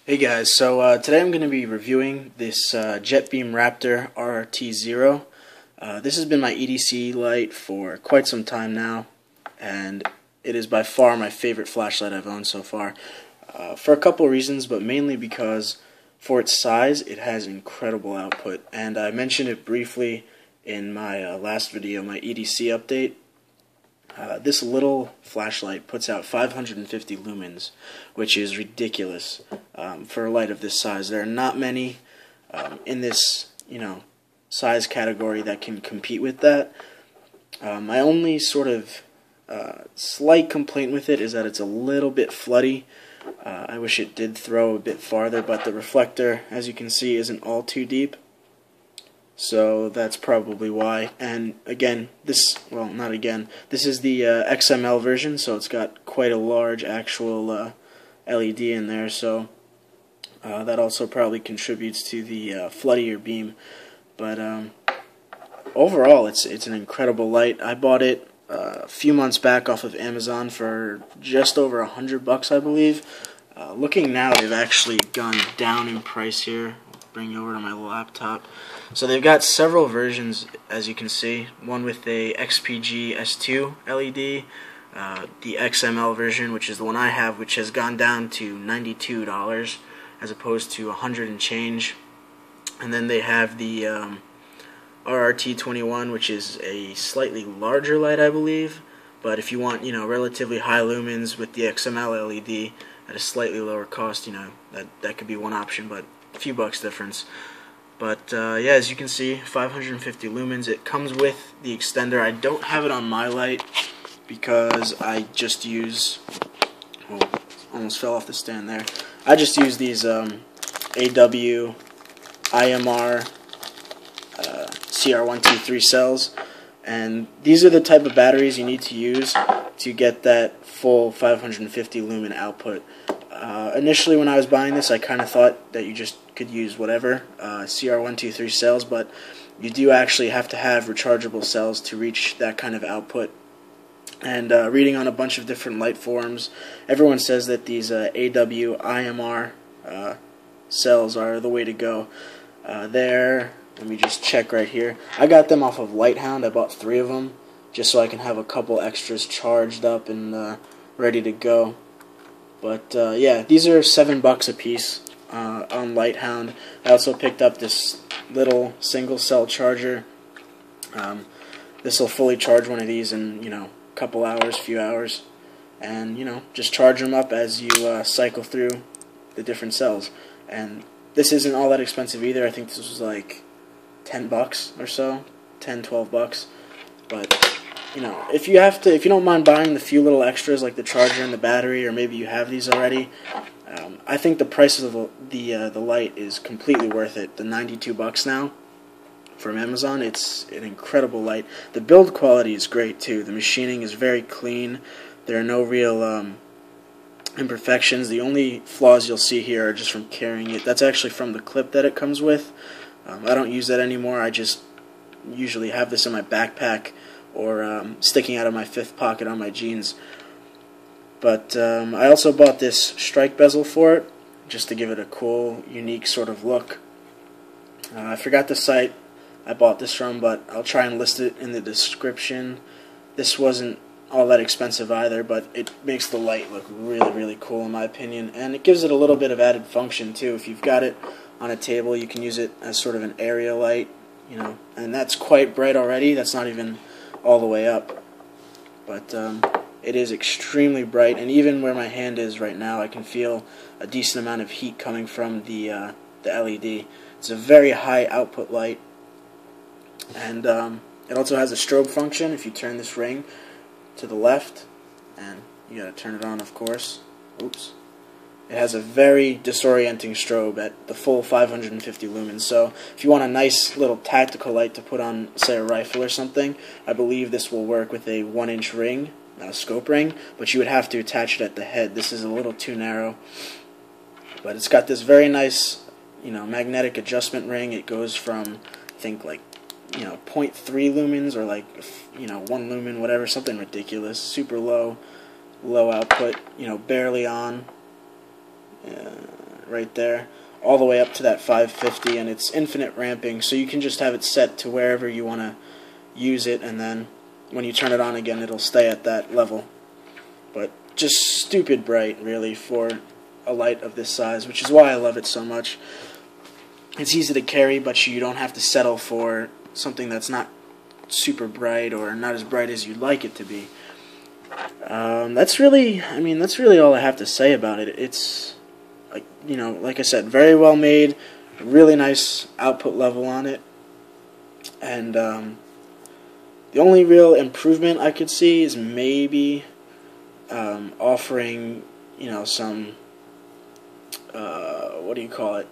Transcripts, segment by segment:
Hey guys, so today I'm going to be reviewing this Jetbeam Raptor RRT-0. This has been my EDC light for quite some time now, and it is by far my favorite flashlight I've owned so far. For a couple of reasons, but mainly because for its size, it has incredible output, and I mentioned it briefly in my last video, my EDC update. This little flashlight puts out 550 lumens, which is ridiculous for a light of this size. There are not many in this, size category that can compete with that. My only sort of slight complaint with it is that it's a little bit floody. I wish it did throw a bit farther, but the reflector, as you can see, isn't all too deep. So that's probably why. And again, this is the XML version, so it's got quite a large actual LED in there, so that also probably contributes to the floodier beam. But overall, it's an incredible light. I bought it a few months back off of Amazon for just over $100, I believe. Looking now, they've actually gone down in price here. Bring it over to my laptop. So they've got several versions, as you can see. One with a XPG S2 LED, the XML version, which is the one I have, which has gone down to $92 as opposed to $100 and change. And then they have the RRT-21, which is a slightly larger light, I believe. But if you want, relatively high lumens with the XML LED at a slightly lower cost, that could be one option, but a few bucks difference. But yeah, as you can see, 550 lumens. It comes with the extender. I don't have it on my light because I just use, almost fell off the stand there. I just use these AW IMR CR123 cells, and these are the type of batteries you need to use to get that full 550 lumen output. Initially, when I was buying this, I kind of thought that you just could use whatever CR123 cells, but you do actually have to have rechargeable cells to reach that kind of output. And reading on a bunch of different light forums, everyone says that these AW IMR cells are the way to go. Let me just check right here. I got them off of Lighthound. I bought 3 of them just so I can have a couple extras charged up and ready to go. But yeah, these are $7 a piece on Lighthound. I also picked up this little single cell charger. This will fully charge one of these in a couple hours, few hours, and just charge them up as you cycle through the different cells. And this isn't all that expensive either. I think this was like $10 or so, 10, 12 bucks. But if you don't mind buying the few little extras like the charger and the battery, or maybe you have these already, I think the price of the light is completely worth it. The $92 now from Amazon, it's an incredible light. The build quality is great too. The machining is very clean. There are no real imperfections. The only flaws you'll see here are just from carrying it. That's actually from the clip that it comes with. I don't use that anymore. I just usually have this in my backpack or sticking out of my 5th pocket on my jeans. But I also bought this strike bezel for it, just to give it a cool, unique sort of look. I forgot the site I bought this from, but I'll try and list it in the description. This wasn't all that expensive either, but it makes the light look really, really cool in my opinion, and it gives it a little bit of added function too. If you've got it on a table, you can use it as sort of an area light, and that's quite bright already. That's not even all the way up, but it is extremely bright, and even where my hand is right now, I can feel a decent amount of heat coming from the LED. It's a very high output light, and it also has a strobe function. If you turn this ring to the left, and you gotta turn it on, of course. Oops. It has a very disorienting strobe at the full 550 lumens. So if you want a nice little tactical light to put on, say, a rifle or something, I believe this will work with a 1-inch ring, a scope ring, but you would have to attach it at the head. This is a little too narrow. But it's got this very nice, magnetic adjustment ring. It goes from, I think, like, 0.3 lumens or like, 1 lumen, whatever, something ridiculous, super low output, barely on. right there, all the way up to that 550, and it's infinite ramping, so you can just have it set to wherever you want to use it, and then when you turn it on again, it'll stay at that level. But just stupid bright, really, for a light of this size, which is why I love it so much. It's easy to carry, but you don't have to settle for something that's not super bright or not as bright as you'd like it to be. That's really all I have to say about it. It's like I said, very well made, really nice output level on it, and the only real improvement I could see is maybe offering, some what do you call it?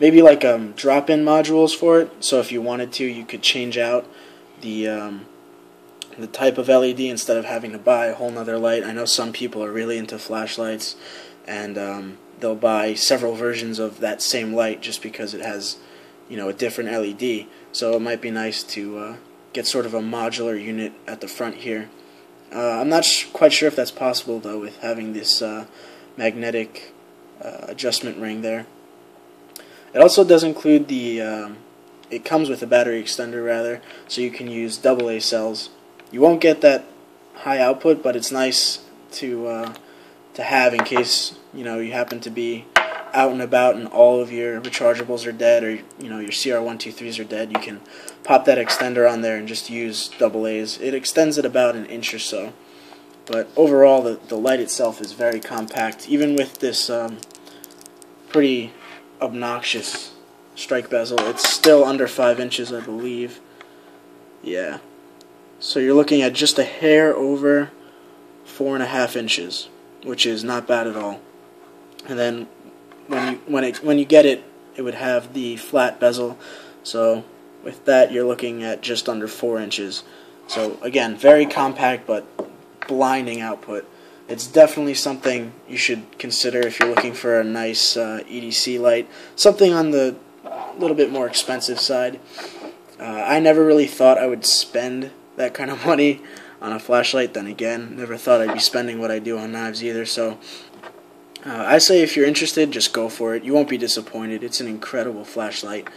Maybe like drop-in modules for it. So if you wanted to, you could change out the type of LED instead of having to buy a whole nother light. I know some people are really into flashlights, and they'll buy several versions of that same light just because it has, a different LED. So it might be nice to get sort of a modular unit at the front here. I'm not quite sure if that's possible though, with having this magnetic adjustment ring there. It also does include it comes with a battery extender rather, so you can use AA cells. You won't get that high output, but it's nice to have in case you happen to be out and about and all of your rechargeables are dead, or your CR123s are dead. You can pop that extender on there and just use AA's. It extends it about an inch or so, but overall the light itself is very compact, even with this pretty obnoxious strike bezel. It's still under 5 inches, I believe. Yeah. So you're looking at just a hair over 4.5 inches, which is not bad at all. And then when you get it, it would have the flat bezel. So with that, you're looking at just under 4 inches. So again, very compact but blinding output. It's definitely something you should consider if you're looking for a nice EDC light, something on the little bit more expensive side. I never really thought I would spend that kind of money on a flashlight. Then again, never thought I'd be spending what I do on knives either. So I say if you're interested, just go for it. You won't be disappointed. It's an incredible flashlight,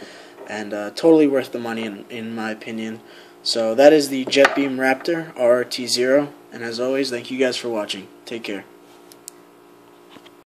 and totally worth the money in my opinion. So that is the Jetbeam Raptor RRT-0, and as always, thank you guys for watching. Take care.